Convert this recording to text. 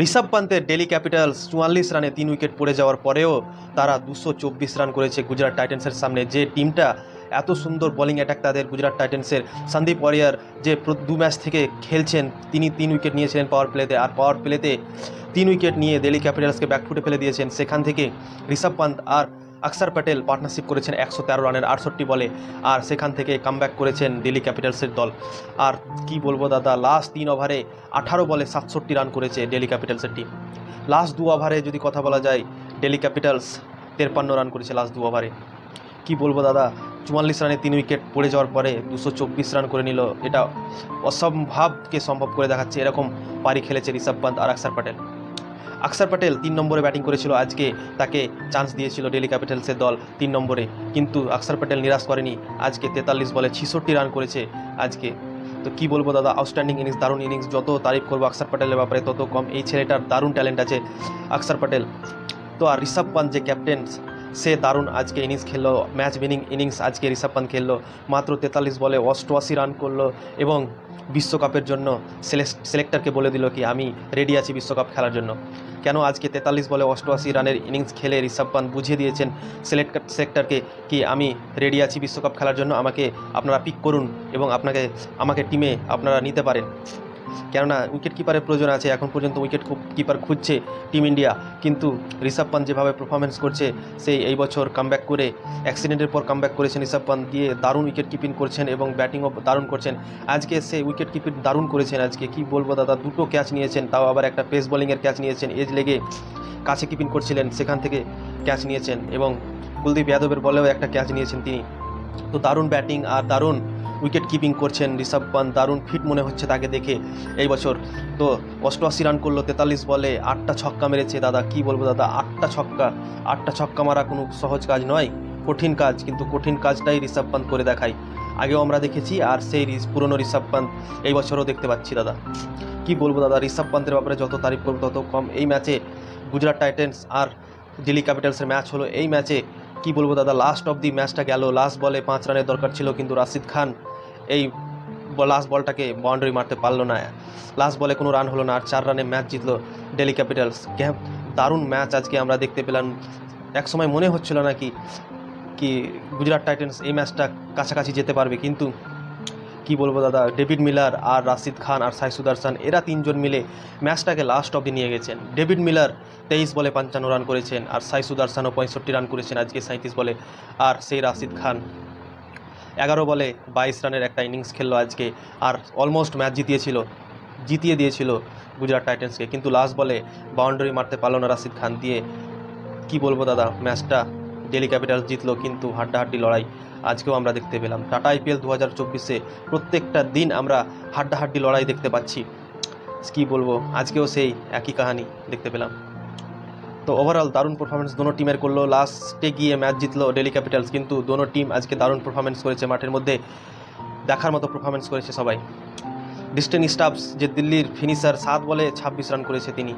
Rishabh পান্তের Delhi Capitals ৪৪ রানে ৩ wicket পড়ে যাওয়ার পরেও তারা ২২৪ রান করেছে গুজরাট টাইটান্সের সামনে। যে টিমটা এত সুন্দর বোলিং অ্যাটাক তাদের গুজরাট টাইটান্সের, সন্দীপ ওয়ারিয়ার যে দু ম্যাচ থেকে খেলছেন, তিনি ৩ উইকেট নিয়েছিলেন পাওয়ার প্লেতে, আর পাওয়ার প্লেতে ৩ উইকেট নিয়ে দিল্লি ক্যাপিটালসকে ব্যাকফুটে ফেলে দিয়েছেন। সেখান থেকে ঋষভ পান্ত আর অক্ষর প্যাটেল পার্টনারশিপ করেছেন ১১৩ রানের ৬৮ বলে, আর সেখান থেকে কামব্যাক করেছেন দিল্লি ক্যাপিটালসের দল। আর কি বলবো দাদা, লাস্ট ৩ ওভারে ১৮ বলে ৬৭ রান করেছে দিল্লি ক্যাপিটালসের টিম। লাস্ট ২ ওভারে যদি কথা বলা যায়, দিল্লি ক্যাপিটালস ৫৩ রান করেছে লাস্ট ২ ওভারে। কি বলবো দাদা, ৪৪ রানে ৩ উইকেট পড়ে যাওয়ার পরে ২২৪ রান করে নিল, এটা অসম্ভবকে সম্ভব করে দেখাচ্ছে। এরকম পারি খেলেছে ঋষভ পান্ত আর অক্ষর প্যাটেল। অক্ষর প্যাটেল ৩ নম্বরে ব্যাটিং করেছিল আজকে, তাকে চান্স দিয়েছিল দিল্লি ক্যাপিটালসের দল ৩ নম্বরে, কিন্তু অক্ষর প্যাটেল নিরাশ করেনি। আজকে ৪৩ বলে ৬৬ রান করেছে আজকে। তো কি বলবো দাদা, আউটস্ট্যান্ডিং ইনিংস, দারুণ ইনিংস। যত তারিফ করবো অক্ষর প্যাটেলের ব্যাপারে তত কম। এই ছেলেটার দারুণ ট্যালেন্ট আছে অক্ষর প্যাটেল। তো আর ঋষভ পান্ত যে ক্যাপ্টেন, সে দারুণ আজকে ইনিংস খেললো, ম্যাচ উইনিং ইনিংস আজকে ঋষভ পান্ত খেললো। মাত্র ৪৩ বলে ৮৮ রান করলো এবং বিশ্বকাপের জন্য সিলেক্টরকে বলে দিল কি আমি রেডি আছি বিশ্বকাপ খেলার জন্য। কেন আজকে ৪৩ বলে ৮৮ রানের ইনিংস খেলে ঋষভ পান্ত বুঝিয়ে দিয়েছেন সিলেক্টরকে কি আমি রেডি আছি বিশ্বকাপ খেলার জন্য, আমাকে আপনারা পিক করুন এবং আমাকে টিমে আপনারা নিতে পারেন। কেননা উইকেট কিপারের প্রয়োজন আছে, এখন পর্যন্ত উইকেট কিপার খুঁজছে টিম ইন্ডিয়া, কিন্তু ঋষভ পান্ত যেভাবে পারফরমেন্স করছে, সেই এই বছর কামব্যাক করে অ্যাক্সিডেন্টের পর কামব্যাক করেছেন ঋষভ পান্ত, দিয়ে দারুণ উইকেট কিপিং করছেন এবং ব্যাটিংও দারুণ করছেন। আজকে সেই উইকেট কিপিং দারুণ করেছেন আজকে। কি বলবো দাদা, 2টো ক্যাচ নিয়েছেন, তাও আবার একটা পেস বোলিংয়ের ক্যাচ নিয়েছেন, এজ লেগে কাছে কিপিং করছিলেন, সেখান থেকে ক্যাচ নিয়েছেন, এবং কুলদীপ যাদবের বলেও একটা ক্যাচ নিয়েছেন তিনি। তো দারুণ ব্যাটিং আর দারুণ উইকেট কিপিং করছেন ঋষভ পান্ত, দারুণ ফিট মনে হচ্ছে তাকে দেখে এই বছর। তো ৮৮ রান করলো, ৪৩ বলে 8টা ছক্কা মেরেছে দাদা। কি বলবো দাদা, 8টা ছক্কা মারা কোনো সহজ কাজ নয়, কঠিন কাজ, কিন্তু কঠিন কাজটাই ঋষভ পান্ত করে দেখায়। আগেও আমরা দেখেছি, আর সেই পুরনো ঋষভ পান্ত এই বছরও দেখতে পাচ্ছি দাদা। কি বলবো দাদা, ঋষভ পান্তের ব্যাপারে যত তারিফ করবো তত কম। এই ম্যাচে গুজরাট টাইটান্স আর দিল্লি ক্যাপিটালসের ম্যাচ হলো, এই ম্যাচে কি বলবো দাদা, লাস্ট অব দি ম্যাচটা গেল। লাস্ট বলে 5 রানের দরকার ছিল, কিন্তু রাশিদ খান এই লাস্ট বলটাকে বাউন্ডারি মারতে পারলো না। লাস্ট বলে কোনো রান হলো না, আর 4 রানে ম্যাচ জিতলো দিল্লি ক্যাপিটালস। দারুণ ম্যাচ আজকে আমরা দেখতে পেলাম। এক সময় মনে হচ্ছিল না কি গুজরাট টাইটান্স এই ম্যাচটা কাছাকাছি যেতে পারবে, কিন্তু কি বলবো দাদা, ডেভিড মিলার আর রাশিদ খান আর সাই সুদর্শন, এরা 3 জন মিলে ম্যাচটাকে লাস্ট অবধি নিয়ে গেছেন। ডেভিড মিলার 23 বলে 55 রান করেছেন, আর সাই সুদর্শনও 65 রান করেছেন আজকে 37 বলে, আর সেই রাশিদ খান 11 বলে 22 রানের একটা ইনিংস খেললো আজকে, আর অলমোস্ট ম্যাচ জিতিয়ে দিয়েছিল গুজরাট টাইটান্সকে, কিন্তু লাস্ট বলে বাউন্ডারি মারতে পারলো না রাশিদ খান দিয়ে। কি বলবো দাদা, ম্যাচটা দিল্লি ক্যাপিটালস জিতলো, কিন্তু হাড্ডাহাড্ডি লড়াই আজকেও আমরা দেখতে পেলাম। টাটা IPL 2024-এ প্রত্যেকটা দিন আমরা হাড্ডাহাড্ডি লড়াই দেখতে পাচ্ছি। কি বলবো, আজকেও সেই একই কাহানি দেখতে পেলাম। তো ওভারঅল দারুণ পারফরমেন্স দোনো টিমের করলো, লাস্টে গিয়ে ম্যাচ জিতলো দিল্লি ক্যাপিটালস, কিন্তু দোনো টিম আজকে দারুণ পারফরমেন্স করেছে মাঠের মধ্যে, দেখার মতো পারফরমেন্স করেছে সবাই। ডিস্টেন স্টাফস যে দিল্লির ফিনিশার, 7 বলে 26 রান করেছে তিনি।